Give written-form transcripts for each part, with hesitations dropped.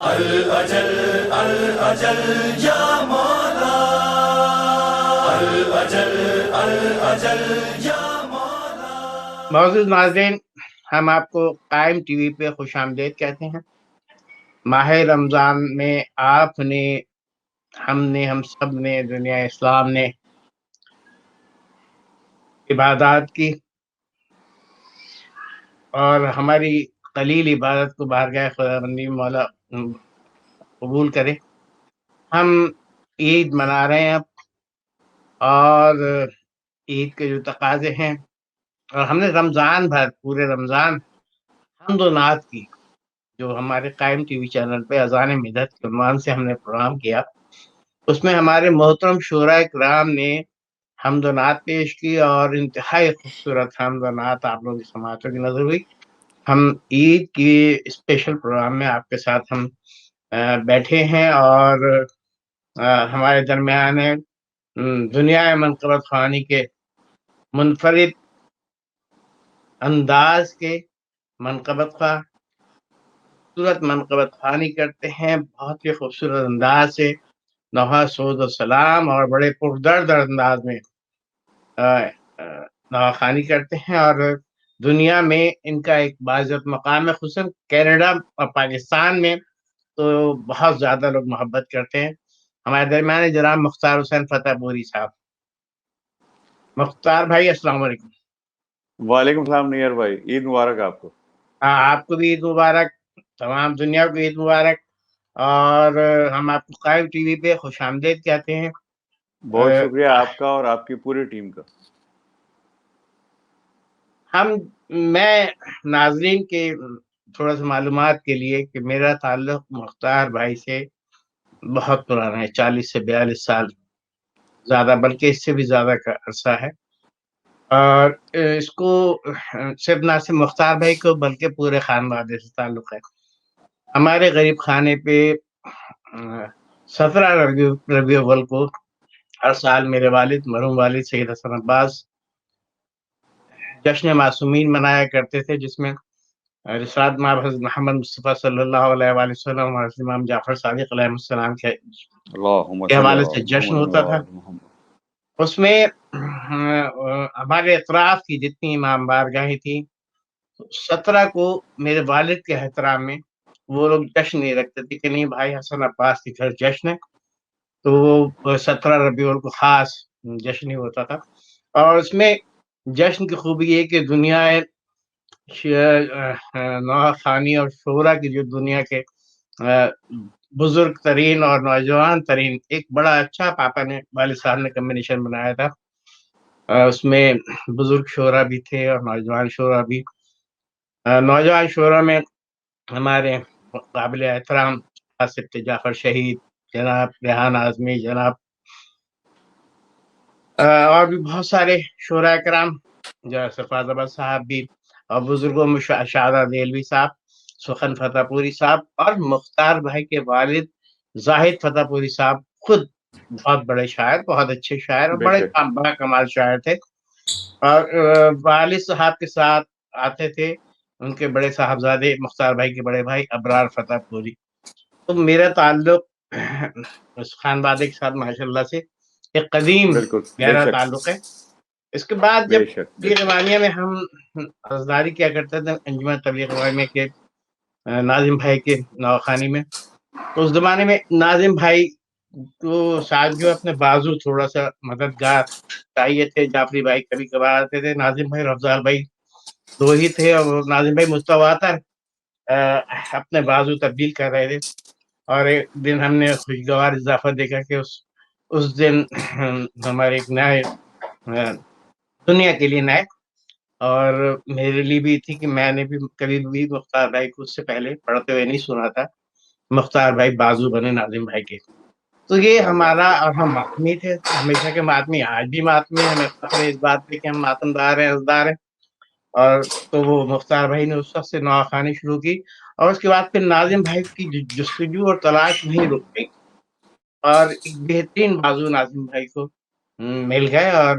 الأجل الأجل یا مولا، الأجل الأجل یا مولا۔ معزز ناظرین، ہم آپ کو قائم ٹی وی پہ خوش آمدید کہتے ہیں۔ ماہ رمضان میں آپ نے، ہم سب نے، دنیا اسلام نے عبادات کی، اور ہماری قلیل عبادت کو بارگاہ خدا بندی مولا قبول کرے۔ ہم عید منا رہے ہیں اب، اور عید کے جو تقاضے ہیں، اور ہم نے رمضان بھر، پورے رمضان حمد و نعت کی، جو ہمارے قائم ٹی وی چینل پہ اذان مدت کے عنوان سے ہم نے پروگرام کیا، اس میں ہمارے محترم شعراء کرام نے حمد و نعت پیش کی، اور انتہائی خوبصورت حمد و نعت آپ لوگوں کی سماعتوں کی نظر ہوئی۔ ہم عید کی اسپیشل پروگرام میں آپ کے ساتھ ہم بیٹھے ہیں، اور ہمارے درمیان ہے دنیا منقبت خوانی کے منفرد انداز کے منقبت خواہ، خوبصورت منقبت خوانی کرتے ہیں، بہت ہی خوبصورت انداز سے نوحہ سعود و سلام اور بڑے پردرد انداز میں نوحہ خوانی کرتے ہیں، اور دنیا میں ان کا ایک باعزت مقام ہے، خصوصاً کینیڈا اور پاکستان میں تو بہت زیادہ لوگ محبت کرتے ہیں۔ ہمارے درمیان جناب مختار حسین فتح پوری صاحب۔ مختار بھائی السلام علیکم۔ وعلیکم السلام نیئر بھائی، عید مبارک آپ کو۔ آپ کو بھی عید مبارک، تمام دنیا کو عید مبارک، اور ہم آپ کو قائم ٹی وی پہ خوش آمدید کہتے ہیں۔ بہت شکریہ آپ کا اور آپ کی پوری ٹیم کا۔ میں ناظرین کے تھوڑا سا معلومات کے لیے کہ میرا تعلق مختار بھائی سے بہت پرانا ہے، 40 سے 42 سال، زیادہ بلکہ اس سے بھی زیادہ کا عرصہ ہے، اور اس کو صرف نہ صرف مختار بھائی کو بلکہ پورے خاندان سے تعلق ہے۔ ہمارے غریب خانے پہ 17 ربیع الاول کو ہر سال میرے والد، مرحوم والد سید حسن عباس، جشن معصومین منایا کرتے تھے، جس میں رسالت مآب حضرت محمد مصطفیٰ صلی اللہ علیہ وآلہ وسلم اور حضرت امام جعفر صادق علیہ السلام کے حوالے سے جشن ہوتا تھا۔ اس میں ہمارے اطراف کی جتنی امام بارگاہیں تھیں، 17 کو میرے والد کے احترام میں وہ لوگ جشن نہیں رکھتے تھے کہ نہیں بھائی حسن عباس کے گھر جشن ہے، تو وہ 17 ربیع الاول کو خاص جشن ہی ہوتا تھا۔ اور اس میں جشن کی خوبی یہ کہ دنیا نوحہ خوانی اور شعرا کی جو دنیا کے بزرگ ترین اور نوجوان ترین ایک بڑا اچھا پاپا نے، والد صاحب نے کمبینیشن بنایا تھا، اس میں بزرگ شعرا بھی تھے اور نوجوان شعرا بھی۔ نوجوان شعرا میں ہمارے قابل احترام آصف جعفر شہید، جناب ریحان اعظمی، جناب اور بھی بہت سارے شعراء کرام، جیسے فاضل احمد صاحب بھی، اور بزرگوں میں شہادہ دہلوی صاحب، سخن فتح پوری صاحب، اور مختار بھائی کے والد زاہد فتح پوری صاحب خود بہت بڑے شاعر، بہت اچھے شاعر، اور بڑا کمال شاعر تھے۔ اور والد صاحب کے ساتھ آتے تھے ان کے بڑے صاحبزادے مختار بھائی کے بڑے بھائی ابرار فتح پوری۔ تو میرا تعلق اس خاندان کے ساتھ ماشاء اللہ سے ایک قدیم گہرا تعلق ہے۔ اس کے بعد جب تبلیغ رحمانیہ میں ہم عزاداری کیا کرتے تھے، انجمن تبلیغ رحمانیہ کے ناظم بھائی کے نوخانی میں، تو اس زمانے میں ناظم بھائی کو ساتھیوں اپنے بازو تھوڑا سا مددگار چاہیے تھے۔ جعفری بھائی کبھی کبھار آتے تھے، ناظم بھائی رفضال بھائی دو ہی تھے، اور ناظم بھائی مستواتر اپنے بازو تبدیل کر رہے تھے۔ اور ایک دن ہم نے خوشگوار اضافہ دیکھا کہ اس دن ہمارے ایک نئے دنیا کے لیے نئے، اور میرے لیے بھی تھی کہ میں نے بھی کبھی بھی مختار بھائی کو اس سے پہلے پڑھتے ہوئے نہیں سنا تھا، مختار بھائی بازو بنے ناظم بھائی کے۔ تو یہ ہمارا، اور ہم ماتمی تھے ہمیشہ کے، ماتمی آج بھی ماتمی ہیں، ہمیں فخر ہے اس بات پہ کہ ہم ماتم دار ہیں، ازدار ہیں۔ اور تو وہ مختار بھائی نے اس وقت سے نوحہ خوانی شروع کی، اور اس کے بعد پھر ناظم بھائی کی جستجو اور تلاش نہیں رک گئی، اور ایک بہترین بازو ناظم بھائی کو مل گئے۔ اور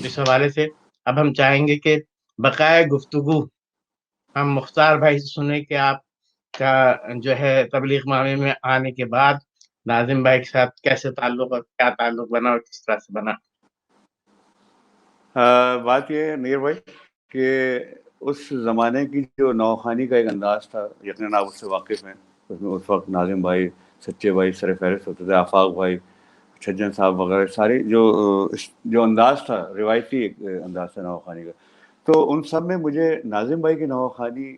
اس حوالے سے اب ہم چاہیں گے کہ بقائے گفتگو ہم مختار بھائی سے سنیں کہ آپ کا جو ہے تبلیغ معاملے میں آنے کے بعد ناظم بھائی کے ساتھ کیسے تعلق اور کیا تعلق بنا اور کس طرح سے بنا؟ بات یہ ہے نیر بھائی کہ اس زمانے کی جو نوخانی کا ایک انداز تھا، یقیناً آپ اس سے واقف ہیں. اس میں اس وقت ناظم بھائی، سچے بھائی سر فہرست ہوتے تھے، آفاق بھائی، چھجن صاحب وغیرہ، ساری جو انداز تھا، روایتی ایک انداز تھا نوخانی کا. تو ان سب میں مجھے ناظم بھائی کی نوخانی،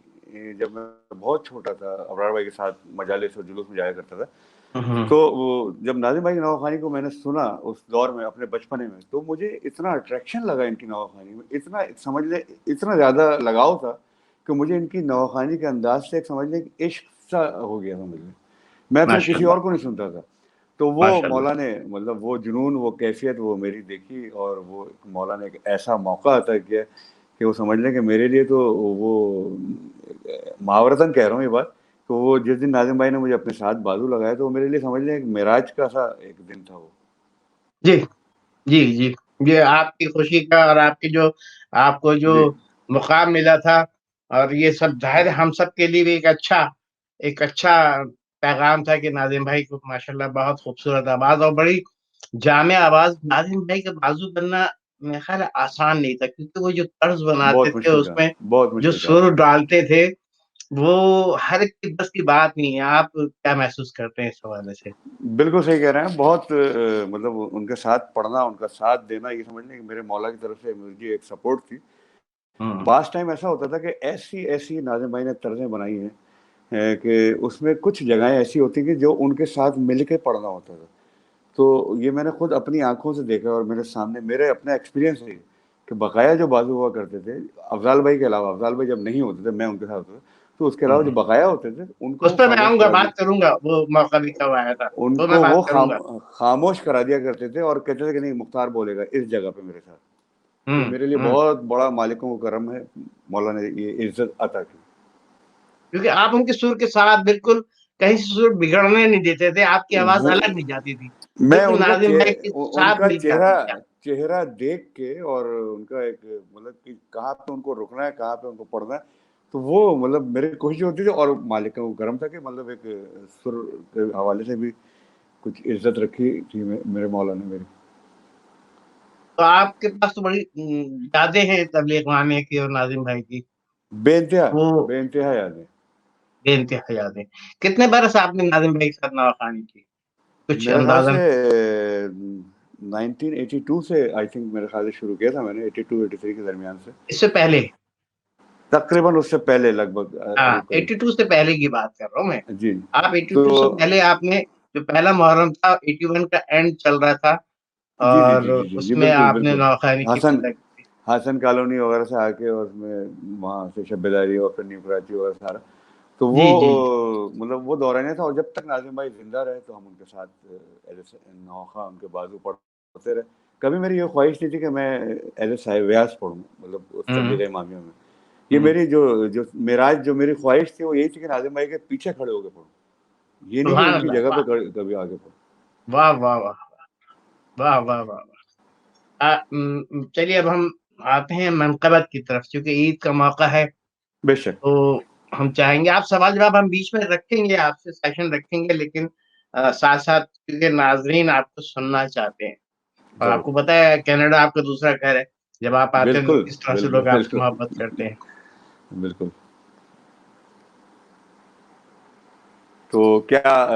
جب میں بہت چھوٹا تھا، ابرار بھائی کے ساتھ مجالس اور جلوس میں جایا کرتا تھا، تو وہ جب ناظم بھائی کی نوخانی کو میں نے سنا اس دور میں اپنے بچپنے میں، تو مجھے اتنا اٹریکشن لگا ان کی نوخانی میں، اتنا سمجھ لیں اتنا زیادہ لگاؤ تھا کہ مجھے ان کی نوخانی کے انداز سے ایک سمجھ لیں کہ عشق سا ہو گیا سمجھ لیں. میں پھر ماشاء کسی اللہ، اور کو نہیں سنتا تھا. تو وہ ماشاء اللہ. مولا نے مطلب وہ جنون، وہ کیفیت وہ میری دیکھی، اور وہ مولا نے ایک ایسا موقع عطا کیا کہ وہ سمجھ لیں کہ میرے لیے تو وہ محاورتاً کہہ رہا ہوں یہ بات، تو وہ جس دن ناظم بھائی نے مجھے اپنے ساتھ بازو لگایا تو وہ میرے لیے سمجھ لیں ایک معراج کا سا ایک دن تھا وہ. جی جی جی، یہ آپ کی خوشی کا اور آپ کی جو آپ کو جو جی مقام ملا تھا، اور یہ سب ظاہر ہے ہم سب کے لیے بھی ایک اچھا پیغام تھا کہ ناظم بھائی کو ماشاءاللہ بہت خوبصورت آواز اور بڑی جامع آواز. ناظم بھائی کا بازو بننا میرا خیال ہے آسان نہیں تھا، کیونکہ وہ جو طرز بناتے بہت تھے مشکل اس کام، میں بہت جو مشکل کام. سر ڈالتے تھے، وہ ہر ایک کی بس کی بات نہیں ہے. آپ کیا محسوس کرتے ہیں اس حوالے سے؟ بالکل صحیح کہہ رہے ہیں. بہت مطلب ان کے ساتھ پڑھنا، ان کا ساتھ دینا، یہ سمجھ لیں کہ میرے مولا کی طرف سے مجھے ایک سپورٹ تھی. بعض ٹائم ایسا ہوتا تھا کہ ایسی ناظم بھائی نے طرزیں بنائی ہیں کہ اس میں کچھ جگہیں ایسی ہوتی ہیں کہ جو ان کے ساتھ مل کے پڑھنا ہوتا تھا. تو یہ میں نے خود اپنی آنکھوں سے دیکھا، اور میرے سامنے میرے اپنا ایکسپیرینس ہے کہ بقایا جو بازو ہوا کرتے تھے افضال بھائی کے علاوہ، افضال بھائی جب نہیں ہوتے تھے میں ان کے ساتھ ہوتا تھا، تو اس کے علاوہ جو بقایا ہوتے تھے ان کو اس وہ پہ میں خاموش آؤں گا، کرا دیا، بات کروں گا، وہ موقع بھی کب آیا تھا ان تو میں کو وہ بات کروں گا. خاموش کرا دیا کرتے تھے، اور کہتے تھے کہ نہیں مختار بولے گا اس جگہ پہ میرے ساتھ. یہ میرے لیے بہت بڑا مالکوں کو کرم ہے، مولا نے یہ عزت عطا کی. کیونکہ آپ ان کے سر کے ساتھ بالکل کہیں سے سر بگڑنے نہیں دیتے تھے، آپ کی آواز وہ الگ نہیں جاتی تھی، میں بالکل ناظم بھائی کے ان ساتھ کا مل جاتی تھی آپ. چہرہ دیکھ کے، اور ان کا ایک مطلب کہ کہاں پہ ان کو رکنا ہے، کہاں پہ ان کو پڑھنا ہے، تو وہ مطلب میری کوشش ہوتی تھی. اور مالکوں کو کرم تھا کہ مطلب ایک سر کے حوالے سے بھی کچھ عزت رکھی تھی میرے مولا نے میری. تو آپ کے پاس تو بڑی یادیں ہیں تبلیغ معاملے کی اور ناظم بھائی کی، بے انتہا، وہ بے انتہا یادیں. بے انتہا یادیں. کتنے برس آپ نے ناظم بھائی کے ساتھ نواخوانی کی؟ کچھ میرے خیال اندازاً. سے 1982 سے آئی تھنک میرے خیال سے شروع کیا تھا میں نے، 82-83 کے درمیان سے اس سے پہلے؟ تقریباً، اس سے پہلے لگ بھگ ہاں، قریب قریب. 82 سے پہلے کی بات کر رہا ہوں میں. جی آپ 82 سے تو پہلے آپ نے جو پہلا محرم تھا 81 کا اینڈ چل رہا تھا، جی جی اور جی جی جی اس جی میں بالکل آپ نے بالکل. نواخوانی کی حسن ابتدا کی. حسن کالونی وغیرہ سے آ کے، اور اس میں وہاں سے شب داری اور پھر نیو کراچی وغیرہ سارا. تو وہ جی جی مطلب وہ دورانیہ تھا. اور جب تک ناظم بھائی زندہ رہے تو ہم ان کے ساتھ نوخواں ان کے بازو پڑھتے رہے. کبھی میری یہ خواہش نہیں تھی کہ میں ایز اے صاحب ویاض پڑھوں، مطلب اس تبلیغ امامیہ میں. یہ میری جو معراج، جو میری خواہش تھی وہ یہی تھی کہ ناظم بھائی کے پیچھے کھڑے ہو کے پڑھوں، یہ نہیں کہ سبحان ان کی اللہ، جگہ واہ پہ کبھی آگے پڑھوں. واہ واہ واہ واہ واہ واہ. چلیے اب ہم آتے ہیں منقبت کی طرف، کیونکہ عید کا موقع ہے بے شک. تو ہم چاہیں گے آپ سوال جواب ہم بیچ میں رکھیں گے، آپ سے سیشن رکھیں گے، لیکن ساتھ ساتھ کیونکہ ناظرین آپ کو سننا چاہتے ہیں، اور آپ ضرور. کو پتا ہے کینیڈا آپ کا دوسرا گھر ہے. جب آپ آتے ہیں تو بالکل کس طرح سے بالکل لوگ آپ سے بالکل محبت کرتے ہیں. بالکل. تو کیا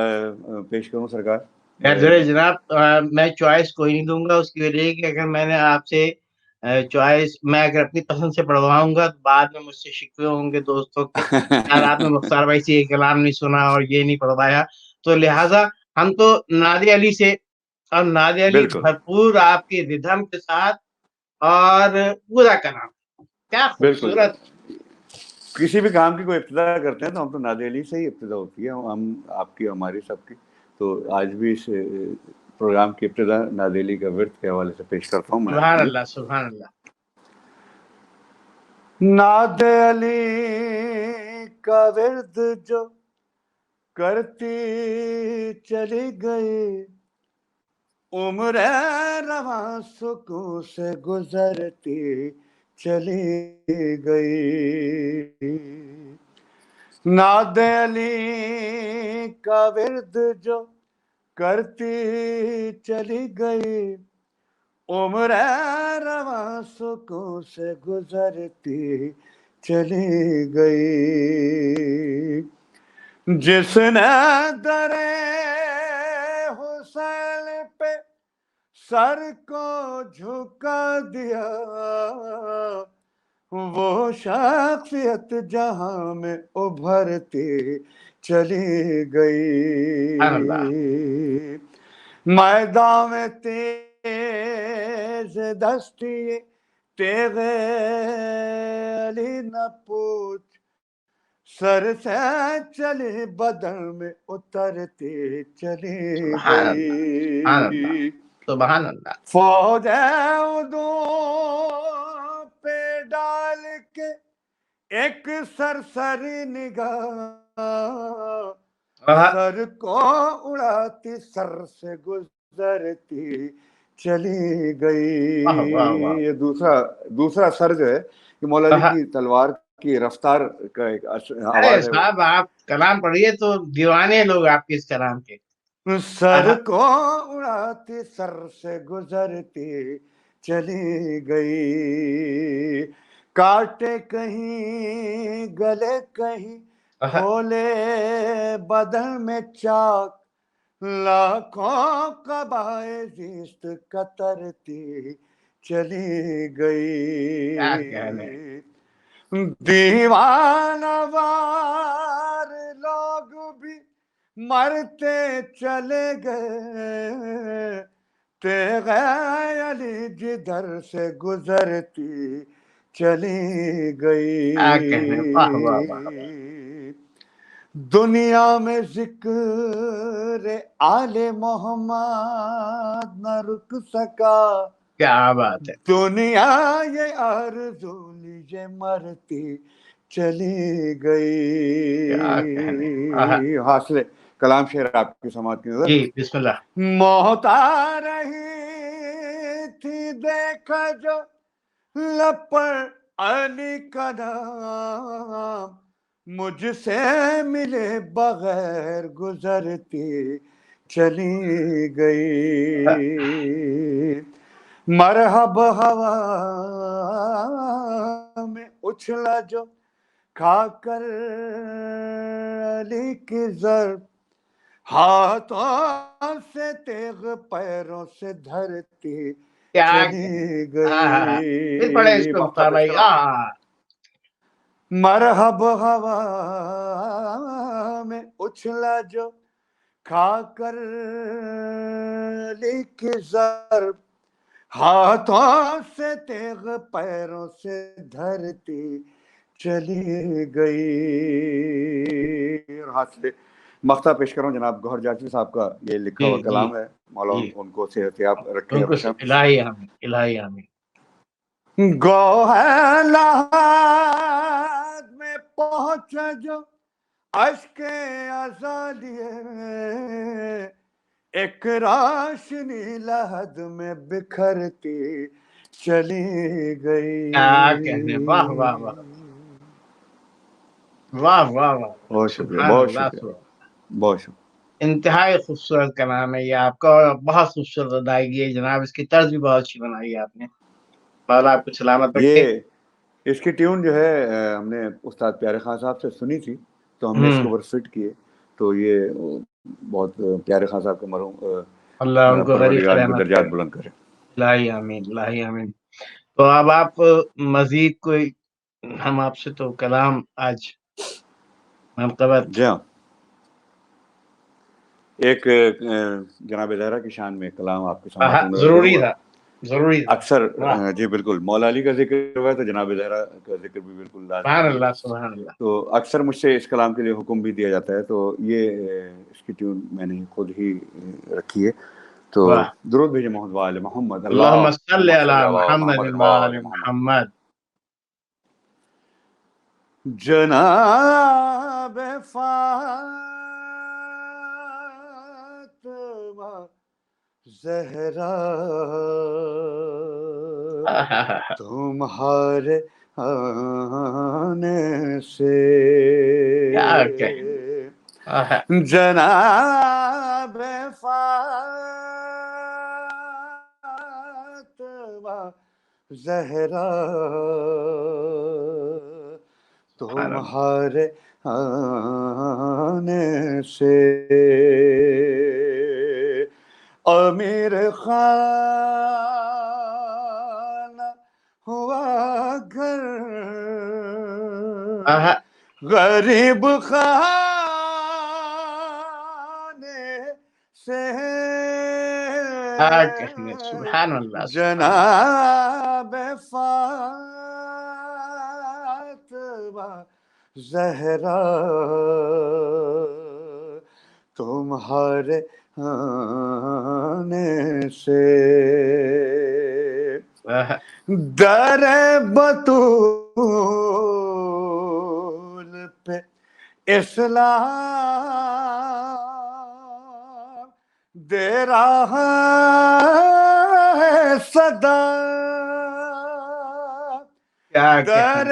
پیش کروں سرکار؟ جناب، میں چوائس کوئی نہیں دوں گا، اس کی وجہ ہے کہ اگر میں نے آپ سے چوائس میں اگر اپنی پسند سے پڑھواؤں گا تو بعد میں مجھ سے شکوے ہوں گے دوستوں کے، یار آپ نے مختار بھائی سے یہ کلام نہیں سنا اور یہ نہیں پڑھوایا. تو لہٰذا ہم تو نادی علی سے، اور نادی علی بالکل بھرپور آپ کے ردھم کے ساتھ اور پورا کلام، کیا بالکل. خوبصورت. کسی بھی کام کی کوئی ابتدا کرتے ہیں تو ہم تو نادی علی سے ہی ابتدا ہوتی ہے، ہم آپ کی ہماری سب کی. تو آج بھی اس پروگرام کی ابتدا نادی علی کا ورد کے حوالے سے پیش کرتا ہوں میں. سبحان اللہ سبحان اللہ. ناد علی کا ورد جو کرتی چلی گئی، عمر رواں سکون سے گزرتی چلی گئی. ناد علی کا ورد جو کرتی چلی گئی، عمر رواں سکون سے گزرتی چلی گئی، جس نے در حسین پہ سر کو جھکا دیا، وہ شخصیت جہاں میں ابھرتی چلی سبحان اللہ گئی، میدان میں تیز دستی تیغ علی نہ پوچھ، سر سے چلی بدن میں اترتی چلی سبحان اللہ سبحان اللہ گئی، سبحان اللہ فوج اردو پہ ڈال کے ایک سرسری نگاہ، سر کو اڑاتی سر سے گزرتی چلی گئی۔ واہ واہ واہ یہ دوسرا سر جو ہے کہ مولا علی کی تلوار کی رفتار کا ایک ارے آواز ہے وہ۔ صاحب آپ کلام پڑھیے تو دیوانے لوگ آپ کے اس کلام کے۔ سر کو اڑاتی سر سے گزرتی چلی گئی، کاٹے کہیں گلے کہیں کھولے بدن میں چاک، لاکھوں قبائے زیست کترتی چلی کیا کہنے، گئی، دیوانہ وار لوگ بھی مرتے چلے گئے، تیغ علی جدھر سے گزرتی چلی کیا کہنے، واہ واہ واہ، گئی، دنیا میں ذکر آل محمد نہ رک سکا، کیا بات ہے، دنیا یہ آرزو لیجے مرتی چلی کیا کہنے، گئی۔ حاصل کلام شعر آپ کی سماعت کی نظر۔ جی بسم اللہ۔ موت آ رہی تھی دیکھا جو لب پر علی کا نام، مجھ سے ملے بغیر گزرتی چلی گئی، مرحب ہوا میں اچھلا جو کھا کر علی کی ضرب، ہاتھوں سے تیغ پیروں سے دھرتی کیا چلی پھر پڑھے اس گئی۔ پہ مختار مختار پیش بھائی۔ کر رہا ہوں۔ مرحب ہوا میں اچھلا جو کھا کر علی کی ضرب، ہاتھوں سے تیغ پیروں سے دھرتی چلی گئی۔ اور ہاتھ سے مقطع پیش کر رہا ہوں جناب گوہر جاجی صاحب کا، یہ لکھا ہوا جی جی کلام ہے، مولا جی، ان کو صحت یاب رکھے ان کو ہمیشہ۔ الہی آمین، الہی آمین۔ گوہر لحد میں پہنچا جو اشک ازا لیے، ایک راشنی لحد میں بکھرتی چلی گئی۔ کیا کہنے، واہ واہ واہ واہ واہ واہ، بہت شکریہ، سبحان بہت اللہ شکریہ، سبحان، بہت شکریہ۔ انتہائی خوبصورت کلام ہے یہ آپ کا، اور بہت خوبصورت ادائیگی ہے جناب، اس کی طرز بھی بہت اچھی بنائی ہے آپ نے، مولا آپ کو سلامت رکھے۔ یہ اس کی ٹیون جو ہے ہم نے استاد پیارے خان صاحب سے سنی تھی، تو ہم نے اس کے اوپر فٹ کیے، تو یہ بہت پیارے خان صاحب کے مرحوم اللہ ان کو غریق پروردگار ان کے رحمت درجات کرے، بلند کرے۔ الہی آمین، الہی آمین۔ تو اب آپ مزید کوئی، ہم آپ سے تو کلام آج مرتبہ جی ہاں، ایک جناب زہرا کی شان میں کلام آپ کے سامنے نظر کروں ضروری گا۔ تھا، ضروری تھا۔ اکثر واہ، جی بالکل مولا علی کا ذکر ہوا ہے تو جناب زہرا کا ذکر بھی بالکل سبحان لازمی ہے، اللہ سبحان اللہ۔ تو اکثر مجھ سے اس کلام کے لیے حکم بھی دیا جاتا ہے، تو یہ اس کی ٹیون میں نے خود ہی رکھی ہے، تو واہ، درود بھیجے محمد وآل محمد، اللہم صلی اللہم علی صلی علی محمد محمد وآل وآل محمد۔ محمد۔ جناب فاطمہ زہرا تمہارے آنے سے کیا کہ جناب فاطمہ زہرا تمہارے آنے سے امیر خان ہوا گھر غریب خانے سے سبحان اللہ جناب فاطمہ زہرا تمہارے آنے سے در بطول پہ اسلام دے رہا ہے صدا در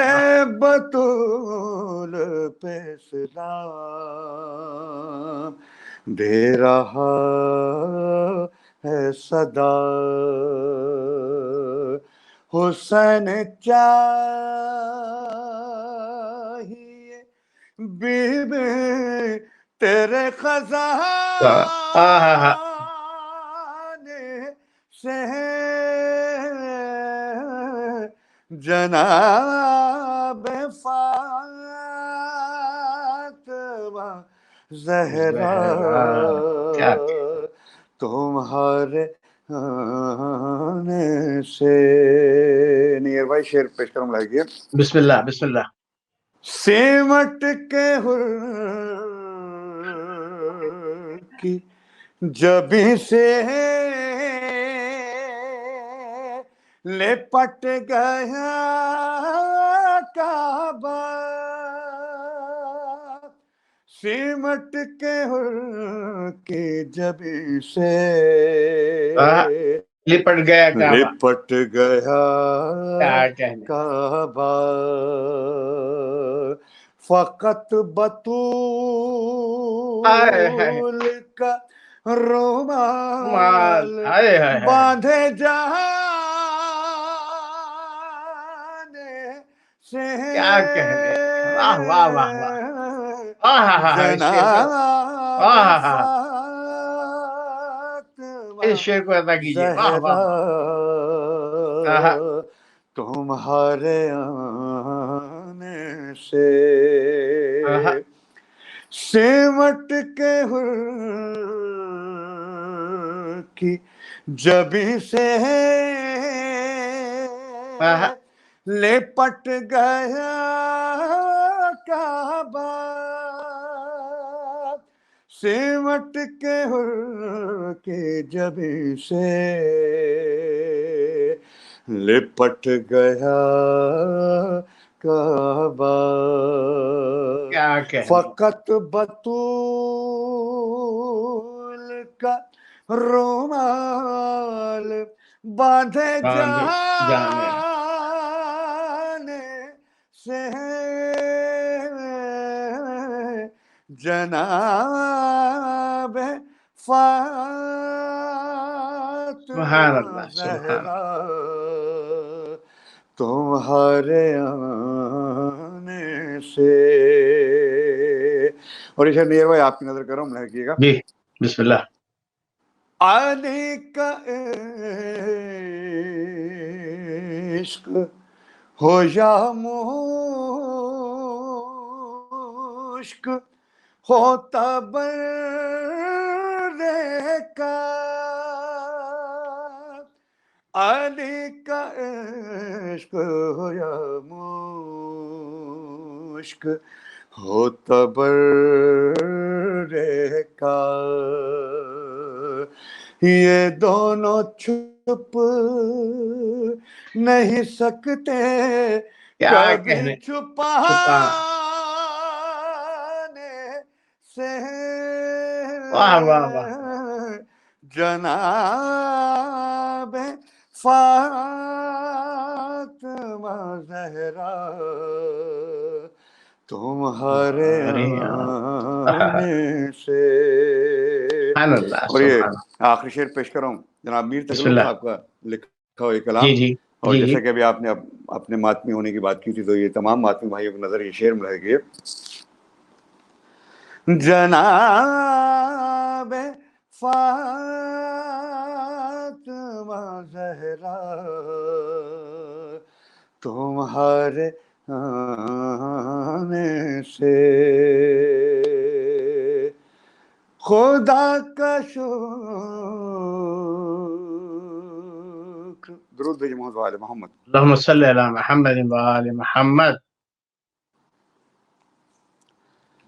بطول پہ اسلام دے رہا ہے صدا حسین چاہیے بی بی تیرے خزانے سے جناب فاطمہ زہرا تمہارے آنے سے. نیئر بائی شعر پیش کروں لگیے. بسم اللہ بسم اللہ. سمٹ کے ہر کی جبیں سے لپٹ گیا کعبہ سمٹ کے ہر کی جبیں سے لپٹ گیا کعبہ فقط بطول کا رومال باندھے جانے سے شعر کو ادا کیجیے. تمہارے آنے سے سمٹ کے ہر کی جبیں سے لپٹ گیا کعبہ سمٹ کے ہر کے جبیں سے لپٹ گیا کعبہ فقط بطول کا رومال باندھے جانے سے جناب فاطمہ زہرا تمہارے آنے سے. اور یہ نیئر بائی آپ کی نظر کرو لگیے گا. جی بسم اللہ. علی کا عشق ہو یا مشک ہو تبرے کا علی کا عشق ہو یا مشک ہو تبرے کا یہ دونوں چھپ نہیں سکتے کبھی چھپانے سے جناب فاطمہ زہرا تمہارے آنے سے. سبحان اللہ اور یہ سبحان اللہ. آخری شعر پیش کر رہا ہوں جناب میر بسم تغلق اللہ. صاحب کا لکھا ہوا یہ کلام. جی جی اور جی جیسا جی کہ ابھی آپ نے اپنے ماتمی ہونے کی بات کی تھی تو یہ تمام ماتمی بھائیوں کی نظر یہ شعر میں لگے. جناب فاطمہ زہرا تمہارے آنے سے خدا کا شکر. درود بھیجیں محمد وآل محمد. اللہم صلی علی محمد وآل محمد.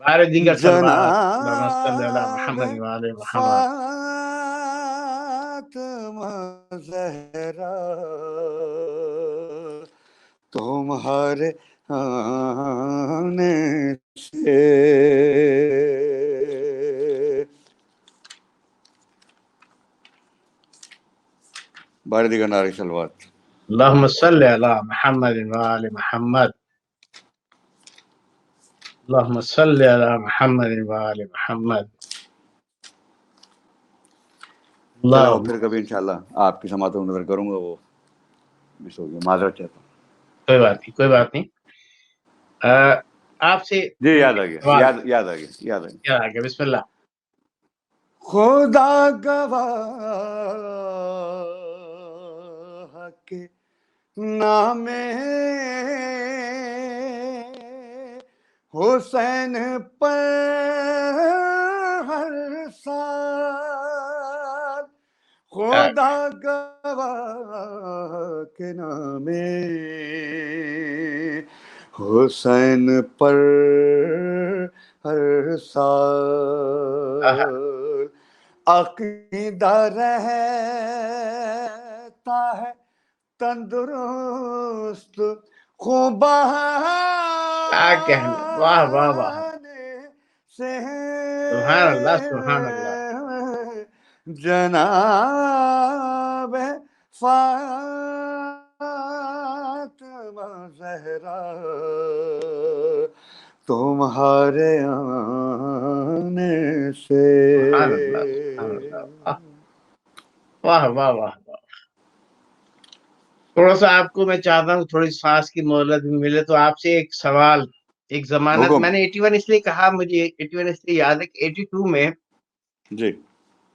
بار دیگر سلوات. اللہم صلی علی جناب محمد وآل محمد. فاطمہ زہرا تمہارے آنے سے بار دیگر نعرہ صلوات. اللہم صلی علی محمد وآل محمد. اللہم صلی علی محمد وآل محمد. چلیں اللہ. اور پھر کبھی انشاءاللہ آپ کی سماعت کو نظر کروں گا. وہ مس ہو گیا, معذرت چاہتا ہوں. کوئی بات نہیں کوئی بات نہیں. آپ سے جی یاد آ گیا, سوال یاد آ گیا. کیا آ گیا. بسم اللہ. خدا گواہ کے نام حسین پر ہر سال خدا گواہ کے نام حسین پر ہر سال عقیدہ رہتا ہے تندرست کیا کہنے. واہ واہ واہ. سے سبحان اللہ سبحان اللہ. جناب فاطمہ زہرا تمہارے آنے سے. سبحان اللہ سبحان اللہ. واہ واہ واہ واہ. تھوڑا سا آپ کو میں چاہتا ہوں تھوڑی سانس کی مہلت بھی ملے تو آپ سے ایک سوال. ایک ضمانت. حکم. میں نے 81 اس لیے کہا, مجھے 81 اس لیے یاد ہے کہ 82 میں جی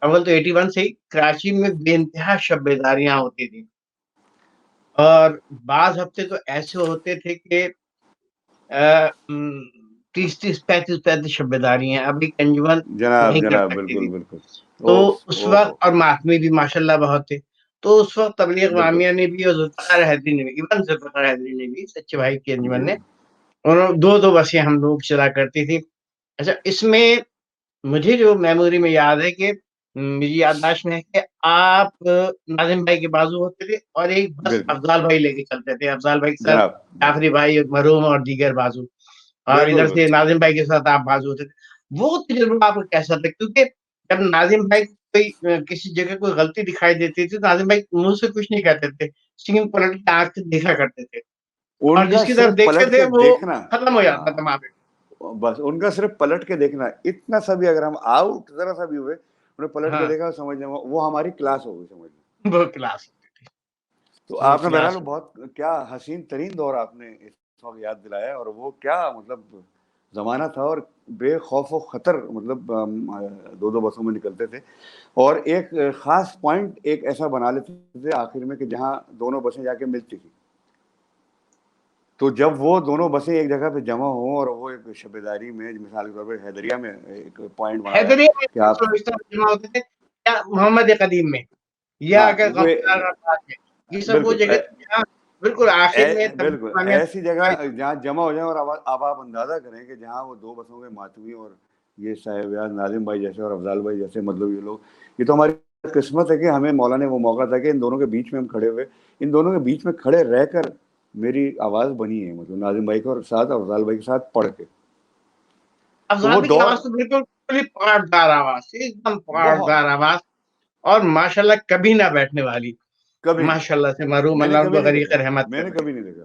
اول تو 81 سے ہی کراچی میں بے انتہا شب بیداریاں ہوتی تھی, اور بعض ہفتے تو ایسے ہوتے تھے کہ 30-35 شب بیداریاں. ابھی انجمن جناب نہیں کر جناب سکتی بالکل تھی. بالکل. تو اس وقت, اور ماتمی بھی ماشاءاللہ بہت تھے, تو اس وقت تبلیغ بالکل. وامیہ نے بھی اور ذوالفقار حیدری نے بھی, ایون ذوالفقار حیدری نے بھی, سچے بھائی کی انجمن نے, انہوں 2 بسیں ہم لوگ چلا کرتی تھی. اچھا, اس میں مجھے جو میموری میں یاد ہے کہ میری یادداشت میں ہے کہ آپ ناظم بھائی کے بازو ہوتے تھے اور ایک بس بالکل افضال بھائی لے کے چلتے تھے. افضال بھائی کے ساتھ جناب. جعفری بھائی, مرحوم اور دیگر بازو, اور بالکل ادھر سے بالکل. ناظم بھائی کے ساتھ آپ بازو ہوتے تھے. وہ تجربہ آپ کو کیسا تھا؟ کیونکہ جب ناظم بھائی کوئی کسی جگہ کوئی غلطی دکھائی دیتی تھی تو ناظم بھائی منہ سے کچھ نہیں کہتے تھے, سنگھ پلٹ کی آنکھ سے دیکھا کرتے تھے, اور ان جس کا کی طرف صرف دیکھتے پلٹ تھے کے وہ دیکھنا, ختم ہو جاتا تھا وہاں پہ. بس ان کا صرف پلٹ کے دیکھنا, اتنا سا بھی اگر ہم آؤٹ ذرا سا بھی ہوئے انہیں پلٹ کے ہاں, دیکھا سمجھ لیں وہ ہماری کلاس ہو گئی, سمجھ لیں. وہ کلاس ہوتی تھی. تو وہ آپ نے کلاس بہرحال بہت کیا حسین ترین دور آپ نے اس وقت یاد دلایا, اور وہ کیا مطلب زمانہ تھا, اور بے خوف و خطر مطلب 2 بسوں میں نکلتے تھے, اور ایک خاص پوائنٹ ایک ایسا بنا لیتے تھے آخر میں کہ جہاں دونوں بسیں جا کے ملتی تھی, تو جب وہ دونوں بسیں ایک جگہ پہ جمع ہوں اور وہ ایک شبیداری میں, مثال کے طور پہ حیدریہ میں ایک پوائنٹ بنایا حیدری کہ آپ, جمع ہوتے تھے, یا محمد قدیم میں, یا ہاں اگر وہ غمزار آباد میں, یہ سب وہ بالکل جگہ تھی جہاں بالکل آخر میں بالکل ایسی جگہ جہاں جمع ہو جائیں, اور اب آپ اندازہ کریں کہ جہاں وہ 2 بسوں کے ماتمی اور یہ صاحب یاد ناظم بھائی جیسے اور افضال بھائی جیسے, مطلب یہ لوگ, یہ تو ہماری قسمت ہے کہ ہمیں مولا نے وہ موقع تھا کہ ان دونوں کے بیچ میں ہم کھڑے ہوئے, ان دونوں کے بیچ میں کھڑے رہ کر میری آواز بنی ہے, مطلب ناظم بھائی کے ساتھ افضال بھائی کے ساتھ پڑھ کے. افضال کی آواز تو بالکل پاٹدار آواز, ایک دم پاٹدار آواز, اور ماشاءاللہ کبھی نہ بیٹھنے والی, کبھی ماشاءاللہ سے مرحوم میں نے اللہ ان کبھی کو نہیں غریق دیکھا, رحمت میں نے کرے. کبھی نہیں دیکھا.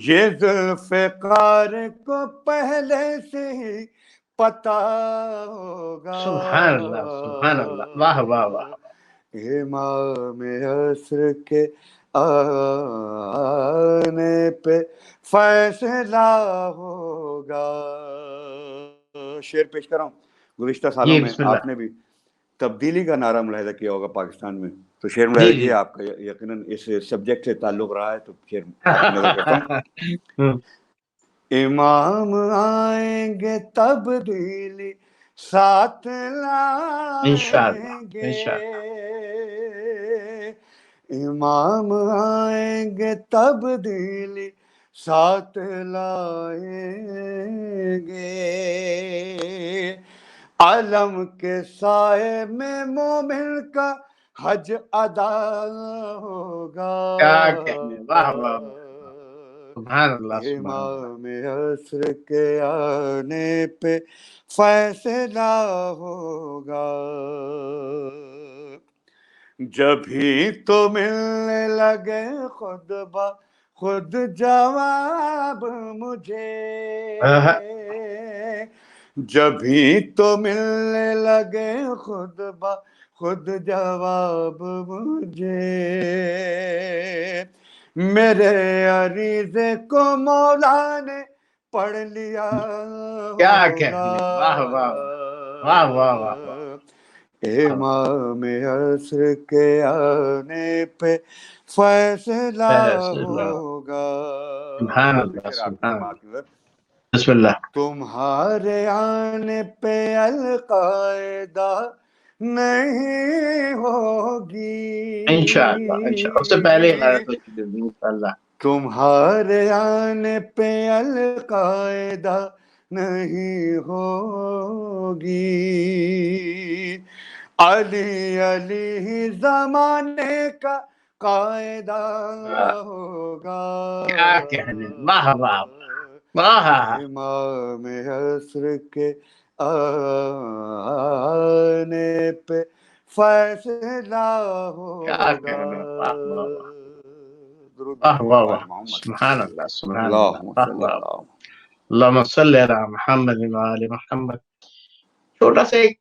یہ ذوالفقار کو پہلے سے ہی پتا ہوگا، سبحان اللہ، سبحان اللہ، واہ واہ واہ، امام عصر کے آنے پہ فیصلہ ہوگا. شعر پیش کر رہا ہوں. گزشتہ سالوں جی میں بسم اللہ. آپ نے بھی تبدیلی کا نعرہ ملاحظہ کیا ہوگا پاکستان میں، تو شعر جی ملاحظہ جی کیا آپ کا یقیناً اس سبجیکٹ سے تعلق رہا ہے، تو شعر آپ کی نظر کرتا ہوں. امام آئیں گے تبدیلی ساتھ انشاءاللہ لائیں گے، انشاءاللہ. امام آئیں گے تبدیلی ساتھ لائیں گے، علم کے سائے میں مومن کا حج ادا ہوگا، کیا کہنے، واہ واہ واہ، سبحان اللہ سبحان اللہ. امام عصر کے آنے پہ فیصلہ ہوگا، جبھی تو ملنے لگے خود خود جواب مجھے، جبھی تو ملنے لگے خود خود جواب مجھے، میرے عریضے کو مولا نے پڑھ لیا کیا ہوگا، کہنے، واہ واہ واہ واہ واہ واہ. امام عصر کے آنے پہ فیصلہ ہوگا. سبحان دوسری اللہ شعر آپ کی سبحان سماعت اللہ. کی ذرا. بسم اللہ. تمہارے آنے پہ القاعدہ نہیں ہوگی، انشاءاللہ انشاءاللہ، اس سے پہلے غیرت ہو چکی ہوگی انشاءاللہ. تمہارے آنے پہ القاعدہ نہیں ہوگی، علی علی زمانے کا قاعدہ ہوگا، کیا کہنے، واہ واہ واہ. امام عصر کے آنے پہ فیصلہ کیا ہوگا. کہنے، واہ واہ واہ درود واہ بھیجیے واہ آل واہ. محمد. سبحان اللہ سبحان اللہ، اللہم واہ صلی واہ. اللہ. اللہم صلی علی محمد وآل محمد. چھوٹا سا ایک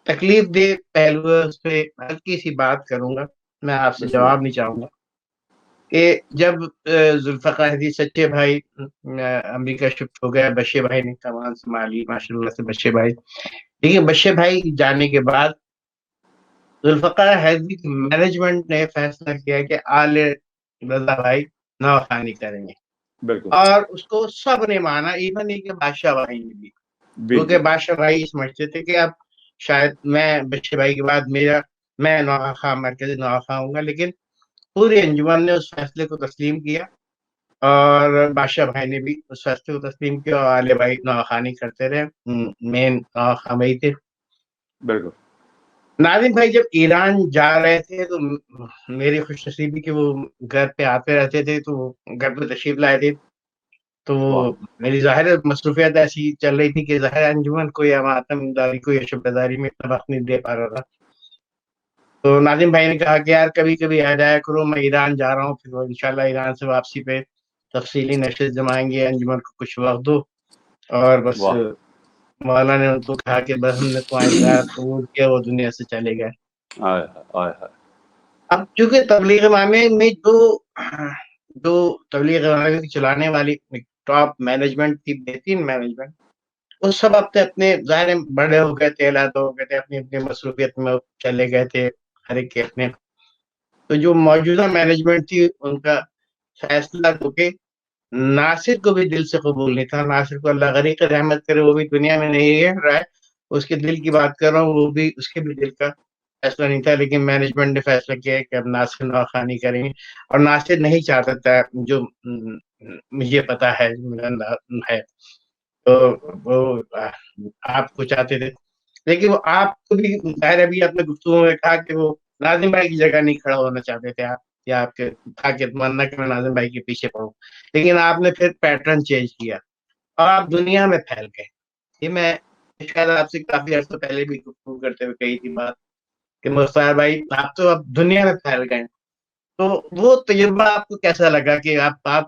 تکلیف دہ پہلو ہے، اس پہ ہلکی سی بات کروں گا. میں آپ سے بسم جواب اللہ. نہیں چاہوں گا کہ جب ذوالفقار حدیث سچے بھائی امریکہ شفٹ ہو گیا، بشے بھائی نے کمان سنبھالی، ماشاء اللہ سے بشے بھائی. لیکن بشے بھائی جانے کے بعد ذوالفقار حدیث مینجمنٹ نے فیصلہ کیا کہ آل رضا بھائی نواخوانی کریں گے، بالکل اور اس کو سب نے مانا، ایون نہیں کہ بادشاہ بھائی نے بھی. کیونکہ بالکل بادشاہ بھائی سمجھتے تھے کہ اب شاید میں بشے بھائی کے بعد میں نواخواں مرکزی نواخواں ہوں گا، لیکن پوری انجمن نے اس فیصلے کو تسلیم کیا، اور بادشاہ بھائی نے بھی اس فیصلے کو تسلیم کیا، اور آلے بھائی نواخوانی کرتے رہے. مین نواخواں بھائی تھے. بالکل. ناظم بھائی جب ایران جا رہے تھے تو میری خوش نصیبی کہ وہ گھر پہ آتے رہتے تھے، تو وہ گھر پہ تشریف لائے تھے. تو واہ. میری ظاہر مصروفیت ایسی چل رہی تھی کہ ظاہر انجمن کو یا ماتم داری کو یا شبداری میں اتنا وقت نہیں دے پا رہا تھا. تو ناظم بھائی نے کہا کہ یار کبھی کبھی آ جایا کرو، میں ایران جا رہا ہوں، پھر وہ انشاءاللہ ایران سے واپسی پہ تفصیلی نشست جمائیں گے، انجمن کو کچھ وقت دو. اور بس واہ. مولانا نے ان کو کہا کہ بس ہم نے تمہاری دعوت قبول کیا، وہ دنیا سے چلے گئے. آئے آئے آئے. اب چونکہ تبلیغ عوامی میں جو تبلیغ عوامی چلانے والی ٹاپ مینجمنٹ تھی، بہترین مینجمنٹ، وہ سب اپنے ظاہر بڑے ہو گئے تھے، علیحدہ ہو گئے تھے، اپنی اپنی مصروفیت میں چلے گئے تھے ہر ایک کے اپنے. تو جو موجودہ مینجمنٹ تھی ان کا فیصلہ تو کہ ناصر کو بھی دل سے قبول نہیں تھا. ناصر کو اللہ غریق رحمت کرے، وہ بھی دنیا میں نہیں ہے رہا ہے، اس کے دل کی بات کر رہا ہوں، وہ بھی اس کے بھی دل کا فیصلہ نہیں تھا. لیکن مینجمنٹ نے فیصلہ کیا ہے کہ اب ناصر نواخوانی کریں گے، اور ناصر نہیں چاہتا تھا، جو مجھے پتا ہے تو وہ آپ کو چاہتے تھے. لیکن وہ آپ کو بھی ظاہر ابھی اپنے گفتگو میں کہا کہ وہ ناظم بھائی کی جگہ نہیں کھڑا ہونا چاہتے تھے آپ، یا آپ کے تھا کہ تمنا کہ میں ناظم بھائی کے پیچھے پڑھوں. لیکن آپ نے پھر پیٹرن چینج کیا اور آپ دنیا میں پھیل گئے. یہ میں شاید آپ سے کافی عرصہ پہلے بھی گفتگو کرتے ہوئے کہی تھی بات کہ مختار بھائی آپ تو اب دنیا میں پھیل گئے. تو وہ تجربہ آپ کو کیسا لگا کہ آپ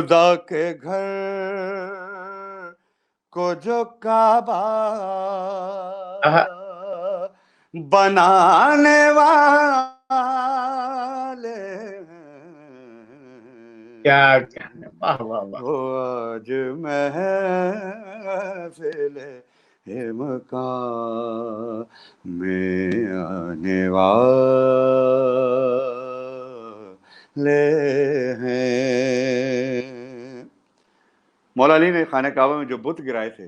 خدا کے گھر کو جو کعبہ بنانے والے کیا کہنے، واہ واہ واہ، وہ آج محفل مکان میں آنے والے ہیں۔ مولا علی نے خانہ کعبہ میں جو بت گرائے تھے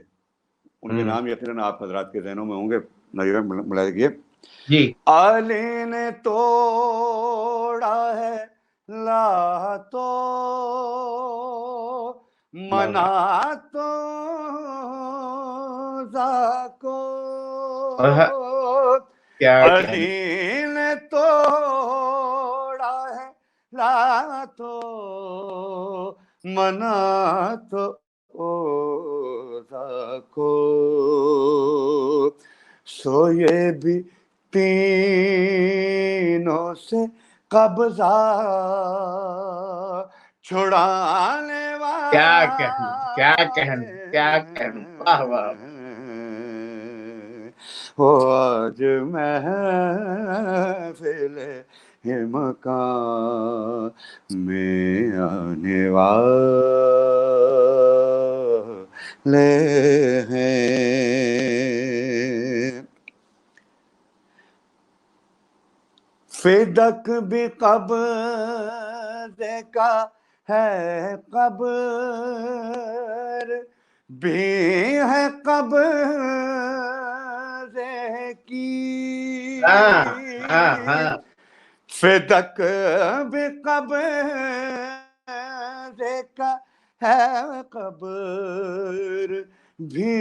ان کے نام یقیناً آپ حضرات کے ذہنوں میں ہوں گے، نظر ملاحظہ کیے۔ جی، علی نے توڑا ہے لاتو مناتو زاکو، کیا کہنے، علی نے توڑا ہے لاتو مناتو زاکو، سو یہ بھی تینوں سے قبضہ چھڑانے کیا کہنے، کیا کہنے، کیا کہنے، واہ واہ، وہ آج محفل مکان میں آنے والے ہیں۔ فدق بھی قبضے کا ہے قبر بھی ہے قبضے کی، فدق بھی قبضے کا ہے قبر بھی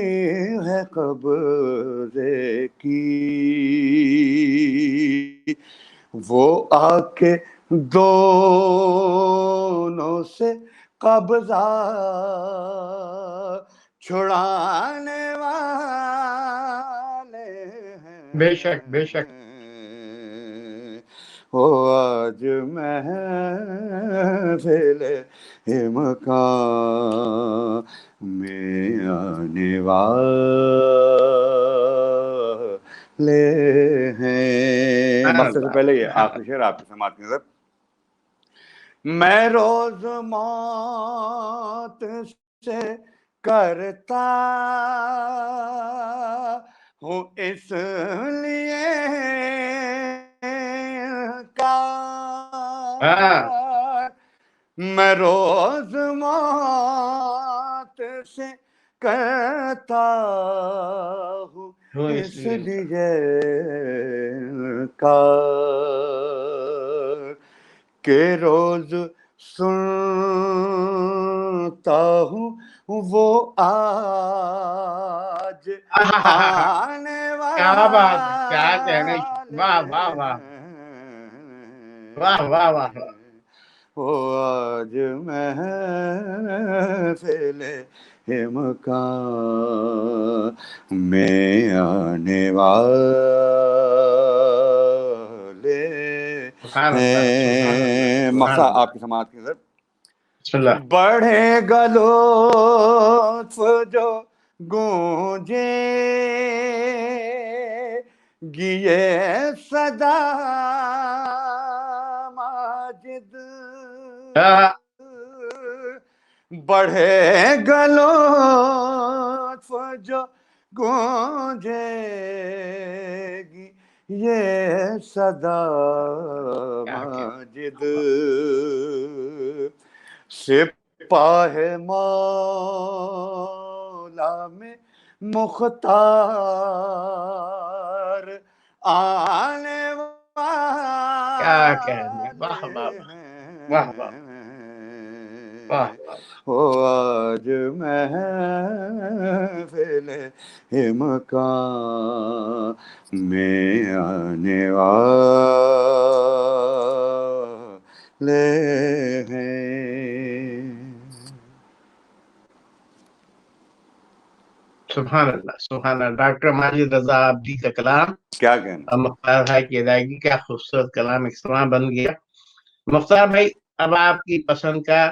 ہے قبضے کی، وہ آ کے دونوں سے قبضہ چھڑانے والے ہیں۔ بے شک بے شک، وہ آج محفل مکان میں آنے والے ہیں۔ مقصد سے پہلے یہ آخری شعر آپ کی سماعت کی نظر۔ میں روز موت سے کرتا ہوں اس لیے میں روز موت سے کرتا ہوں اس لیے کہ روز سنتا ہوں وہ آج آنے والے، کیا بات، کیا کہنے، واہ واہ واہ واہ واہ واہ، وہ آج محفل مکان میں آنے والے ہیں۔ مقصد آپ کی سماعت کی نظر۔ بڑھے گا لطف جو گونجے گی یہ صدا ماجد، بڑھے گا لطف جو گونجے گی یہ صدا ماجد، سپاہ مولا میں مختار آنے کیا کہنے، واہ واہ واہ واہ واہ، وہ آج محفل مکان میں آنے والے ہیں۔ سبحان اللہ سبحان اللہ، ڈاکٹر ماجد رضا عابدی کا کلام، کیا کہنا، مختار بھائی کی ادائیگی، کیا خوبصورت کلام ایک سما بن گیا۔ مختار بھائی، اب آپ کی پسند کا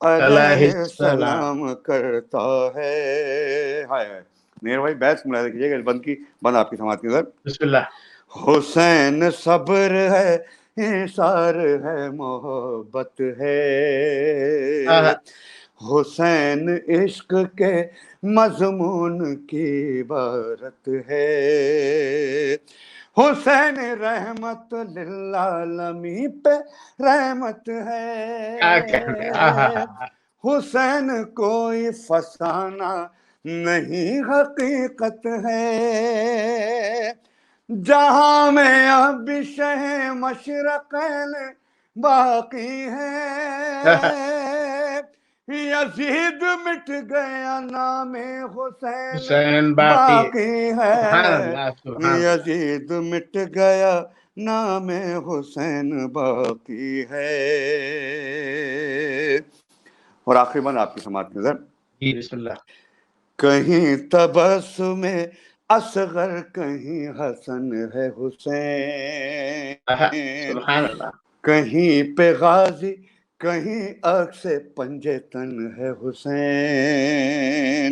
علیہ علیہ السلام. السلام کرتا ہے. ہائے ہائے نیر بھائی بیس ملاحظہ کیجیے گا بند آپ کی سماعت کی نظر. بسم اللہ. حسین صبر ہے اثار ہے محبت ہے. حسین عشق کے مضمون کی عبارت ہے. حسین رحمت للعالمین پہ رحمت کیا کہنے. ہے. حسین کوئی فسانہ نہیں حقیقت ہے. جہاں میں اب شہ مشرقین باقی ہے. یزید مٹ گیا نام حسین حسین باقی. باقی سبحان ہے. اللہ سبحان اللہ. یزید مٹ گیا نام حسین باقی ہے. اور آخری بند آپ کی سماعت کی نظر. جی بسم اللہ. کہیں تبسم اصغر کہیں حسن ہے حسین. سبحان اللہ. کہیں پہ غازی کہیں عکس پنجے تن ہے حسین.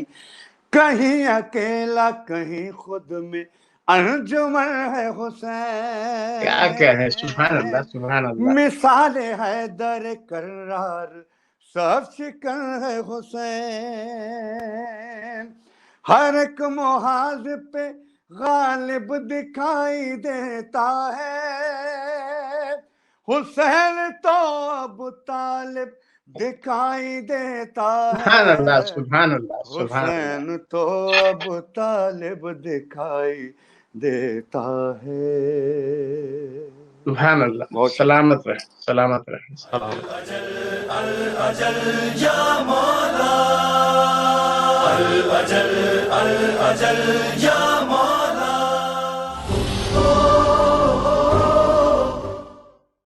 کہیں اکیلا کہیں خود میں انجمن ہے کیا کہنے. سبحان حسین. اللہ سبحان اللہ. مثال ہے در کرار سب شکن ہے حسین. ہر ایک محاذ پہ غالب دکھائی دیتا ہے. حسین تو ابو طالب دکھائی دیتا سبحان اللہ ہے. سبحان اللہ سبحان اللہ. حسین تو ابو طالب دکھائی دیتا ہے. سبحان اللہ. بہت سلامت رہے سلامت رہے. الأجل يا مولا الأجل الأجل يا مولا